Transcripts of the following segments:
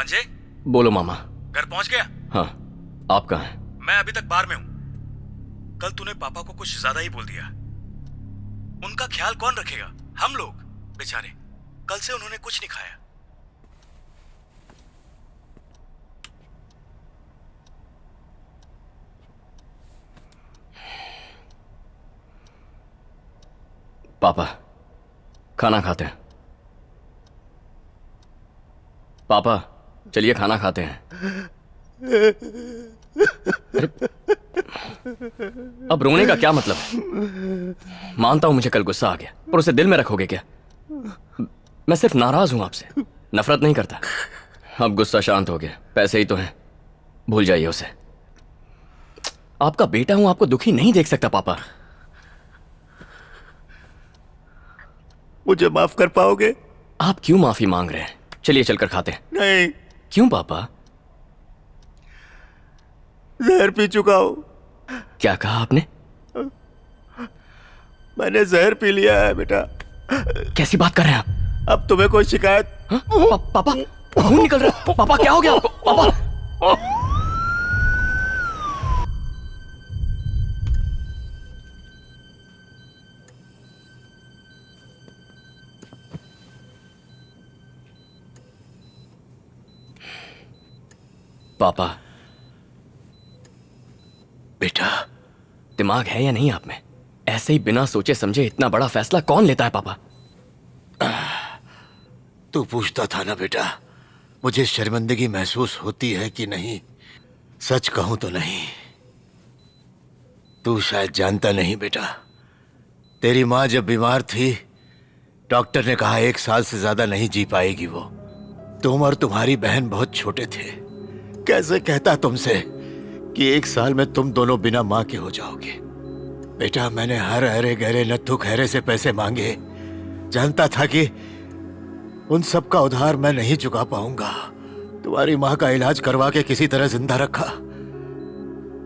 संजय, बोलो मामा। घर पहुंच गया? हाँ, आप कहाँ हैं? मैं अभी तक बाहर में हूं। कल तूने पापा को कुछ ज्यादा ही बोल दिया। उनका ख्याल कौन रखेगा? हम लोग बेचारे, कल से उन्होंने कुछ नहीं खाया। पापा, खाना खाते हैं। पापा, चलिए खाना खाते हैं। अरे, अब रोने का क्या मतलब है? मानता हूं मुझे कल गुस्सा आ गया, पर उसे दिल में रखोगे क्या? मैं सिर्फ नाराज हूं आपसे, नफरत नहीं करता। अब गुस्सा शांत हो गया, पैसे ही तो हैं, भूल जाइए उसे। आपका बेटा हूं, आपको दुखी नहीं देख सकता पापा। मुझे माफ कर पाओगे? आप क्यों माफी मांग रहे हैं? चलिए चलकर खाते हैं। नहीं। क्यों पापा? जहर पी चुका हूं। क्या कहा आपने? मैंने जहर पी लिया है बेटा। कैसी बात कर रहे हैं आप? अब तुम्हें कोई शिकायत? पापा, खून निकल रहा है। पापा, क्या हो गया आपको? पापा। पापा, बेटा, दिमाग है या नहीं आप में? ऐसे ही बिना सोचे समझे इतना बड़ा फैसला कौन लेता है पापा? तू पूछता था ना बेटा, मुझे शर्मिंदगी महसूस होती है कि नहीं। सच कहूं तो नहीं। तू शायद जानता नहीं बेटा, तेरी माँ जब बीमार थी, डॉक्टर ने कहा 1 साल से ज्यादा नहीं जी पाएगी वो। तुम और तुम्हारी बहन बहुत छोटे थे। कैसे कहता तुमसे कि 1 साल में तुम दोनों बिना माँ के हो जाओगे। बेटा, मैंने हर हरे गहरे नत्थु खैरे से पैसे मांगे। जानता था कि उन सब का उधार मैं नहीं चुका पाऊंगा। तुम्हारी माँ का इलाज करवा के किसी तरह जिंदा रखा।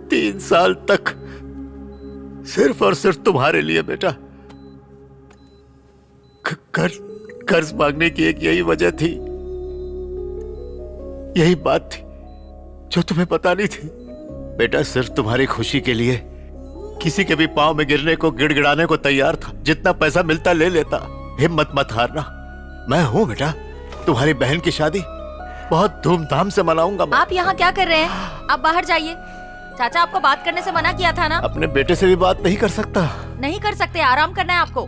3 साल तक सिर्फ और सिर्फ तुम्हारे लिए बेटा। कर्ज मांगने की एक यही वजह थी, यही बात थी जो तुम्हें पता नहीं थी। बेटा, सिर्फ तुम्हारी खुशी के लिए किसी के भी पांव में गिरने को, गिड़गिड़ाने को तैयार था। जितना पैसा मिलता ले लेता। हिम्मत मत हारना। मैं हूं बेटा। तुम्हारी बहन की शादी बहुत धूमधाम से मनाऊंगा मैं। आप यहाँ क्या कर रहे हैं? आप बाहर जाइए। चाचा आपको बात करने से मना किया था ना। अपने बेटे से भी बात नहीं कर सकता? नहीं कर सकते, आराम करना है आपको।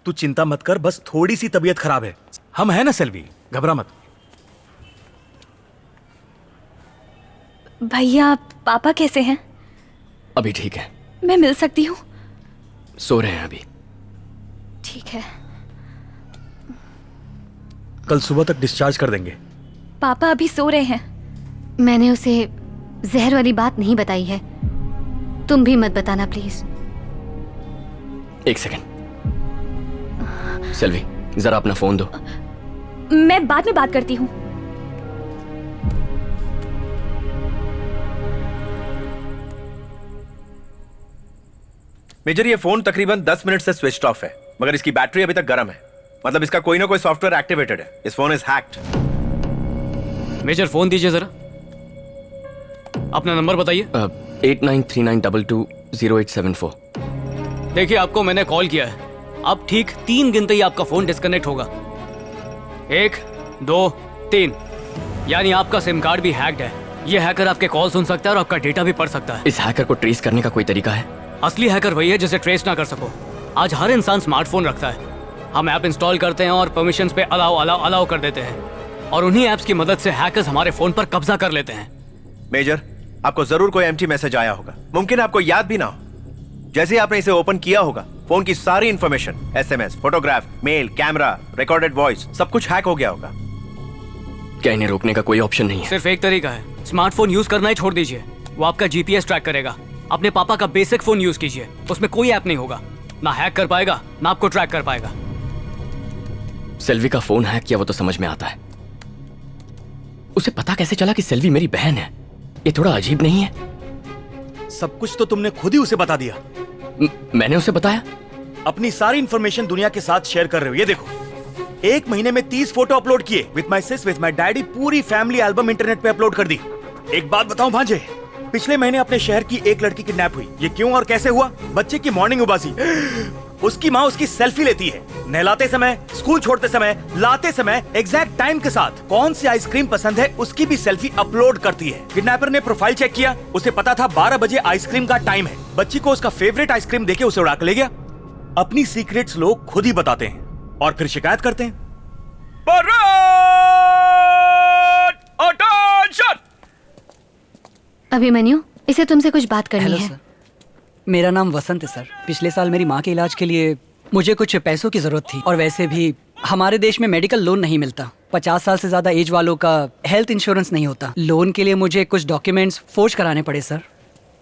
तू चिंता मत कर, बस थोड़ी सी तबीयत खराब है। हम हैं ना सेल्वी, घबरा मत। भैया, पापा कैसे हैं? अभी ठीक है। मैं मिल सकती हूँ? सो रहे हैं अभी। ठीक है। कल सुबह तक डिस्चार्ज कर देंगे। पापा अभी सो रहे हैं। मैंने उसे जहर वाली बात नहीं बताई है। तुम भी मत बताना प्लीज। 1 सेकंड। सेल्वी, जरा अपना फोन दो। मैं बाद में बात करती हूँ। मेजर, ये फोन तकरीबन 10 मिनट से स्विच ऑफ है, मगर इसकी बैटरी अभी तक गर्म है। मतलब इसका कोई ना कोई सॉफ्टवेयर एक्टिवेटेड है। इस phone is hacked. Major, phone दीजिए जरा। अपना नंबर बताइए। 8939220874। देखिए, आपको मैंने कॉल किया है। अब ठीक 3 गिनते ही आपका फोन डिस्कनेक्ट होगा। 1 2 3। यानी आपका सिम कार्ड भी हैक्ड है। ये हैकर आपके कॉल सुन सकता है और आपका डेटा भी पढ़ सकता है। इस हैकर को ट्रेस करने का कोई तरीका है? असली हैकर वही है जिसे ट्रेस ना कर सको। आज हर इंसान स्मार्टफोन रखता है। हम ऐप इंस्टॉल करते हैं और परमिशंस पे अलाउ कर देते हैं, और उन्हीं ऐप्स की मदद से हैकर्स हमारे फोन पर कब्जा कर लेते हैं। मेजर, आपको जरूर कोई एम्प्टी मैसेज आया होगा। मुमकिन है आपको याद भी ना हो। जैसे ही आपने इसे ओपन किया होगा, फोन की सारी information, SMS, photograph, mail, camera, recorded voice, सब कुछ हैक हो गया होगा। क्या इन्हें रोकने का कोई ऑप्शन नहीं है? सिर्फ एक तरीका है, स्मार्टफोन यूज करना ही छोड़ दीजिए। वो आपका जीपीएस ट्रैक करेगा। अपने पापा का बेसिक फोन यूज कीजिए, उसमें कोई ऐप नहीं होगा। ना हैक कर पाएगा, ना आपको ट्रैक कर पाएगा। सेल्वी का फोन हैक किया वो तो समझ में आता है। उसे पता कैसे चला कि सेल्वी मेरी बहन है? ये थोड़ा अजीब नहीं है? सब कुछ तो तुमने खुद ही उसे बता दिया। मैंने उसे बताया? अपनी सारी इंफॉर्मेशन दुनिया के साथ शेयर कर रहे हो। ये देखो, 1 महीने में 30 फोटो अपलोड किए, with my sis, with my daddy, पूरी फैमिली एल्बम इंटरनेट पे अपलोड कर दी। एक बात बताऊं भांजे, पिछले महीने अपने शहर की एक लड़की किडनैप हुई। ये क्यों और कैसे हुआ? बच्चे की मॉर्निंग उबासी, उसकी माँ उसकी सेल्फी लेती है, नहलाते समय, स्कूल छोड़ते समय, लाते समय, एग्जैक्ट टाइम के साथ। कौन सी आइसक्रीम पसंद है उसकी भी सेल्फी अपलोड करती है। किडनैपर ने प्रोफाइल चेक किया, उसे पता था 12 बजे आइसक्रीम का टाइम है। बच्ची को उसका फेवरेट आइसक्रीम देके उसे उड़ा के ले गया। अपनी सीक्रेट्स लोग खुद ही बताते हैं और फिर शिकायत करते हैं। अभिमन्यु, इसे तुमसे कुछ बात करनी हेलो है। सर, मेरा नाम वसंत है सर। पिछले साल मेरी माँ के इलाज के लिए मुझे कुछ पैसों की जरूरत थी, और वैसे भी हमारे देश में मेडिकल लोन नहीं मिलता। 50 साल से ज्यादा एज वालों का हेल्थ इंश्योरेंस नहीं होता। लोन के लिए मुझे कुछ डॉक्यूमेंट्स फोर्ज कराने पड़े सर।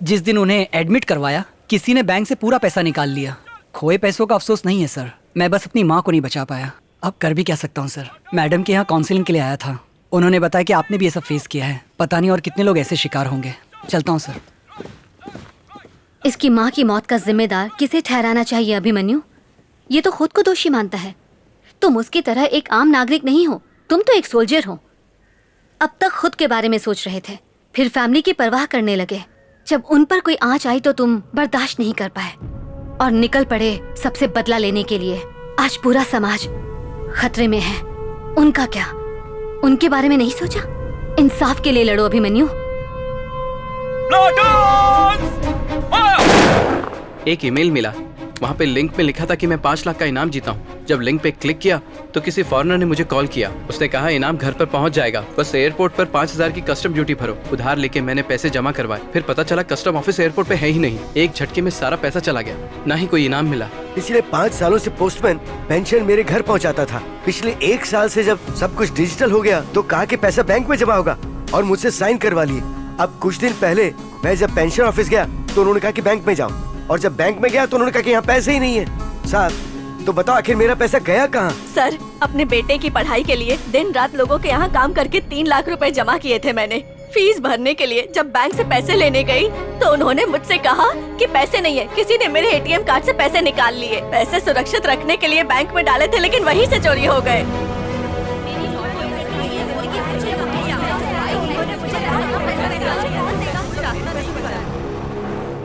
जिस दिन उन्हें एडमिट करवाया, किसी ने बैंक से पूरा पैसा निकाल लिया। खोए पैसों का अफसोस नहीं है सर, मैं बस अपनी माँ को नहीं बचा पाया। अब कर भी क्या सकता हूँ सर। मैडम के यहाँ काउंसलिंग के लिए आया था, उन्होंने बताया कि आपने भी ये सब फेस किया है। पता नहीं और कितने लोग ऐसे शिकार होंगे। चलता हूँ सर। इसकी माँ की मौत का जिम्मेदार किसे ठहराना चाहिए अभिमन्यु? ये तो खुद को दोषी मानता है। तुम उसकी तरह एक आम नागरिक नहीं हो, तुम तो एक सोल्जर हो। अब तक खुद के बारे में सोच रहे थे, फिर फैमिली की परवाह करने लगे। जब उन पर कोई आंच आई तो तुम बर्दाश्त नहीं कर पाए और निकल पड़े सबसे बदला लेने के लिए। आज पूरा समाज खतरे में है। उनका क्या? उनके बारे में नहीं सोचा? इंसाफ के लिए लड़ो अभिमन्यु। एक ईमेल मिला, वहाँ पे लिंक में लिखा था कि मैं 5 लाख का इनाम जीता हूँ। जब लिंक पे क्लिक किया तो किसी फॉरेनर ने मुझे कॉल किया। उसने कहा इनाम घर पर पहुँच जाएगा, बस एयरपोर्ट पर 5000 की कस्टम ड्यूटी भरो। उधार लेके मैंने पैसे जमा करवाए, फिर पता चला कस्टम ऑफिस एयरपोर्ट पे है ही नहीं। एक झटके में सारा पैसा चला गया, ना ही कोई इनाम मिला। पिछले 5 सालों से पोस्टमैन पेंशन मेरे घर पहुंचाता था। पिछले 1 साल से जब सब कुछ डिजिटल हो गया तो कहा कि पैसा बैंक में जमा होगा और मुझसे साइन करवा लिए। अब कुछ दिन पहले मैं जब पेंशन ऑफिस गया तो उन्होंने कहा कि बैंक में जाओ, और जब बैंक में गया तो उन्होंने कहा कि यहाँ पैसे ही नहीं है। साहब तो बताओ आखिर मेरा पैसा गया कहाँ? सर, अपने बेटे की पढ़ाई के लिए दिन रात लोगों के यहाँ काम करके 3 लाख रुपए जमा किए थे मैंने। फीस भरने के लिए जब बैंक से पैसे लेने गई तो उन्होंने मुझसे कहा कि पैसे नहीं है। किसी ने मेरे ATM कार्ड से पैसे निकाल लिए। पैसे सुरक्षित रखने के लिए बैंक में डाले थे, लेकिन वहीं से चोरी हो गए।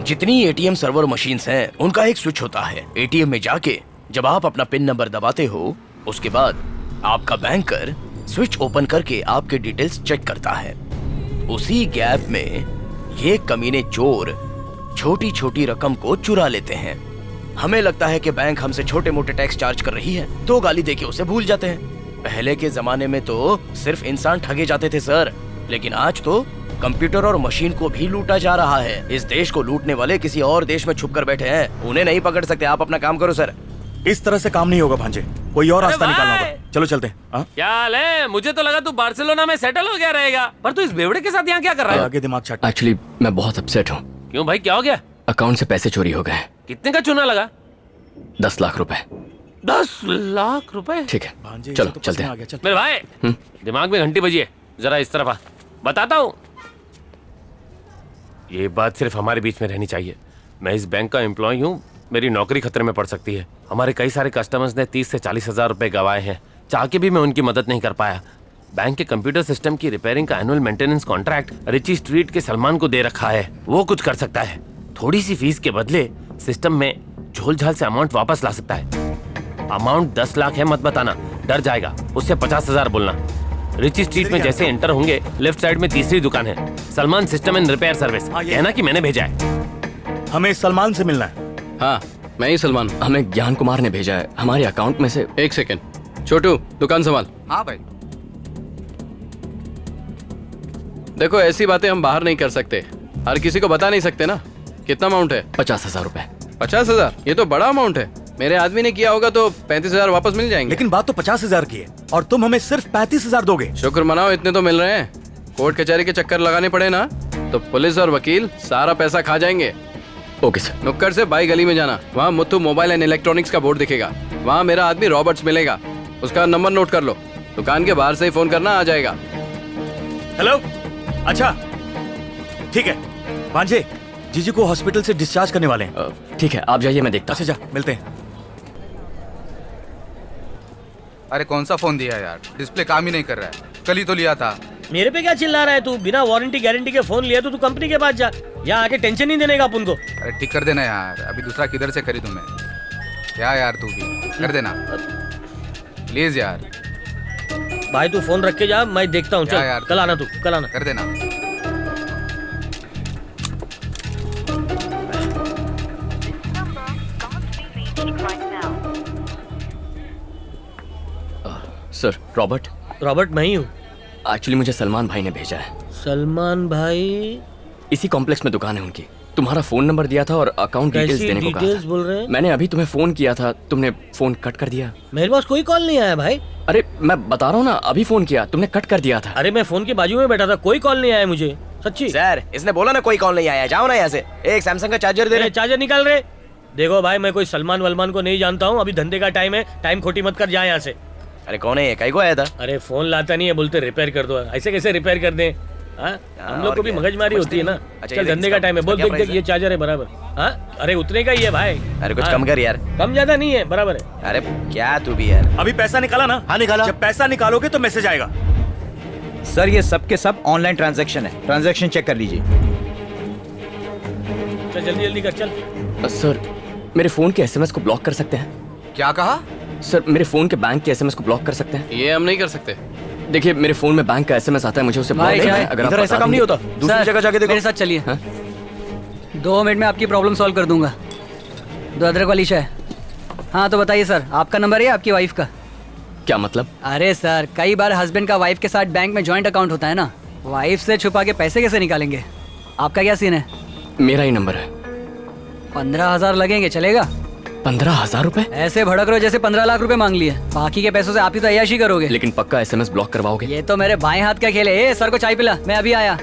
जितनी एटीएम सर्वर मशीन्स हैं, उनका एक स्विच होता है। एटीएम में जाके जब आप अपना पिन नंबर दबाते हो, उसके बाद आपका बैंकर स्विच ओपन करके आपके डिटेल्स चेक करता है। उसी गैप में ये कमीने चोर छोटी छोटी रकम को चुरा लेते हैं। हमें लगता है कि बैंक हमसे छोटे मोटे टैक्स चार्ज कर रही है, तो गाली देके उसे भूल जाते हैं। पहले के जमाने में तो सिर्फ इंसान ठगे जाते थे सर, लेकिन आज तो कंप्यूटर और मशीन को भी लूटा जा रहा है। इस देश को लूटने वाले किसी और देश में छुप कर बैठे हैं, उन्हें नहीं पकड़ सकते। आप अपना काम करो सर। इस तरह से काम नहीं होगा भांजे, कोई और रास्ता निकालना होगा। चलो चलते हैं। क्या हाल है? मुझे तो लगा तू बार्सिलोना में सेटल हो गया रहेगा, पर तू इस बेवड़े के साथ यहाँ क्या कर रहा है? आगे दिमाग चाट। एक्चुअली मैं बहुत अपसेट हूँ। क्यों भाई, क्या हो गया? अकाउंट से पैसे चोरी हो गए। कितने का चूना लगा? 10 लाख रुपए। 10 लाख रुपए? ठीक है, चलो चलते हैं। मेरे भाई, दिमाग में घंटी बजी है, जरा इस तरफ आ, बताता हूँ। ये बात सिर्फ हमारे बीच में रहनी चाहिए। मैं इस बैंक का एम्प्लॉय हूँ, मेरी नौकरी खतरे में पड़ सकती है। हमारे कई सारे कस्टमर्स ने 30 से 40 हजार रुपए गंवाए हैं। चाह के भी मैं उनकी मदद नहीं कर पाया। बैंक के कंप्यूटर सिस्टम की रिपेयरिंग का annual maintenance contract Richie street के सलमान को दे रखा है। वो कुछ कर सकता है। थोड़ी सी फीस के बदले सिस्टम में झोल झाल से अमाउंट वापस ला सकता है। अमाउंट 10 लाख है, मत बताना, डर जाएगा। उससे 50,000 बोलना। रिची स्ट्रीट में जैसे एंटर होंगे, लेफ्ट साइड में तीसरी दुकान है, Salman system and repair service. कहना कि मैंने भेजा है। हमें सलमान से मिलना है। हाँ, मैं ही सलमान। हमें ज्ञान कुमार ने भेजा है, हमारे अकाउंट में से। एक सेकंड, छोटू दुकान संभाल। हाँ भाई। देखो, ऐसी बातें हम बाहर नहीं कर सकते, हर किसी को बता नहीं सकते ना। कितना अमाउंट है? 50,000 रुपए। 50,000? ये तो बड़ा अमाउंट है। मेरे आदमी ने किया होगा तो 35,000 वापस मिल जाएंगे। लेकिन बात तो 50,000 की है और तुम हमें सिर्फ 35,000 दोगे। शुक्र मनाओ, इतने तो मिल रहे हैं। कोर्ट कचहरी के चक्कर लगाने पड़े ना तो पुलिस और वकील सारा पैसा खा जाएंगे। Okay sir. नुक्कड़ से बाई गली में जाना, वहाँ मुथु मोबाइल एंड इलेक्ट्रॉनिक्स का बोर्ड दिखेगा। वहाँ मेरा आदमी रॉबर्ट्स मिलेगा, उसका नंबर नोट कर लो। दुकान के बाहर से ही फोन करना, आ जाएगा। हेलो, अच्छा ठीक है। भांजे, जीजी को हॉस्पिटल से डिस्चार्ज करने वाले हैं। ठीक है, आप जाइए, मैं देखता हूँ। अच्छा जा, मिलते हैं। अरे कौन सा फोन दिया यार, डिस्प्ले काम ही नहीं कर रहा है। कल ही तो लिया था। मेरे पे क्या चिल्ला रहा है तू? बिना वारंटी गारंटी के फोन लिया तो तू कंपनी के पास जा, यहाँ आके टेंशन नहीं देने का अपन को। अरे ठीक कर देना यार, अभी दूसरा किधर से खरीदूं मैं? क्या यार तू भी कर देना प्लीज यार। भाई तू फोन रख के जा, मैं देखता हूँ। चल यार, कल आना, तू कल आना। कर देना। Sir Robert. रॉबर्ट मैं ही हूँ। एक्चुअली मुझे सलमान भाई ने भेजा है। सलमान भाई? इसी कॉम्प्लेक्स में दुकान है उनकी। तुम्हारा फोन नंबर दिया था और अकाउंट डिटेल्स देने को कहा डिटेल्स था। बोल रहे हैं? मैंने अभी तुम्हें फोन किया था, तुमने फोन कट कर दिया। मेरे पास कोई कॉल नहीं आया भाई। अरे मैं बता रहा हूँ ना, अभी फोन किया, तुमने कट कर दिया था। अरे मैं फोन के बाजू में बैठा था, कोई कॉल नहीं आया मुझे, सच्ची। सर इसने बोला ना कोई कॉल नहीं आया, जाओ ना यहाँ से। एक सैमसंग का चार्जर दे रहे। चार्जर निकाल रहे। देखो भाई मैं कोई सलमान वलमान को नहीं जानता हूँ, अभी धंधे का टाइम है, टाइम खोटी मत कर, जा यहाँ से। अरे कौन है ये, कहीं को आया था? अरे फोन लाता नहीं है, बोलते रिपेयर कर दो। ऐसे कैसे रिपेयर कर दें? हम लोग को भी मगजमारी होती है ना। चल धंधे का टाइम है, बोल देख देख ये चार्जर है बराबर। हाँ अरे उतने का ही है भाई। अरे कुछ कम कर यार। कम ज्यादा नहीं है, बराबर है। अरे क्या तू भी यार। अभी पैसा निकाला ना? हाँ निकाला। जब पैसा निकालोगे तो मैसेज आएगा। सर ये सब के सब ऑनलाइन ट्रांजैक्शन है, ट्रांजैक्शन चेक कर लीजिए। चल जल्दी जल्दी कर चल। सर मेरे फोन के एसएमएस को ब्लॉक कर सकते हैं? क्या कहा? सर मेरे फोन के बैंक के एसएमएस को ब्लॉक कर सकते हैं? ये हम नहीं कर सकते। देखिए मेरे फोन में बैंक का एसएमएस आता है, मुझे उसे ब्लॉक करना है। अगर इधर ऐसा काम नहीं होता, दूसरी जगह जाके देखो। मेरे साथ चलिए। 2 मिनट में आपकी प्रॉब्लम सॉल्व कर दूंगा। 2 अदरक वाली चाय। हाँ तो बताइए सर, आपका नंबर है आपकी वाइफ का? क्या मतलब? अरे सर कई बार हस्बैंड का वाइफ के साथ बैंक में जॉइंट अकाउंट होता है ना, वाइफ से छुपा के पैसे कैसे निकालेंगे? आपका क्या सीन है? मेरा ही नंबर है। 15,000 लगेंगे, चलेगा? 15,000 रुपए? ऐसे भड़क रहे जैसे 15 लाख रुपए मांग लिए। बाकी के पैसों से आप ही तो अय्याशी करोगे। लेकिन पक्का एसएमएस ब्लॉक करवाओगे? ये तो मेरे बाएं हाथ का खेल है। सर को चाय पिला, मैं अभी आया।